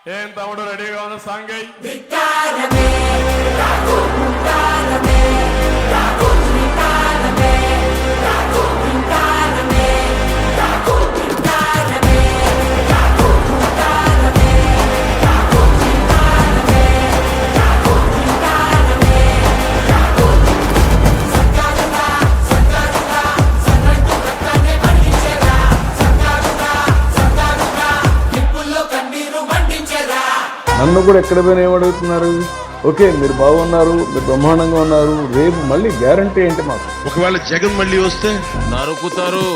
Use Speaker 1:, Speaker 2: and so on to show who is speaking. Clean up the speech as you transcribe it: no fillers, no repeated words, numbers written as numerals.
Speaker 1: ఏం తమ్ముడు రెడీగా ఉన్న సాంగ్
Speaker 2: నన్ను కూడా ఎక్కడ పోయినా ఏమడుగుతున్నారు? ఓకే, మీరు బాగున్నారు, మీరు బ్రహ్మాండంగా ఉన్నారు, రేపు మళ్ళీ గ్యారంటీ ఏంటి మాకు?
Speaker 3: ఒకవేళ జగన్ మళ్ళీ వస్తే
Speaker 1: నరుకుతారు.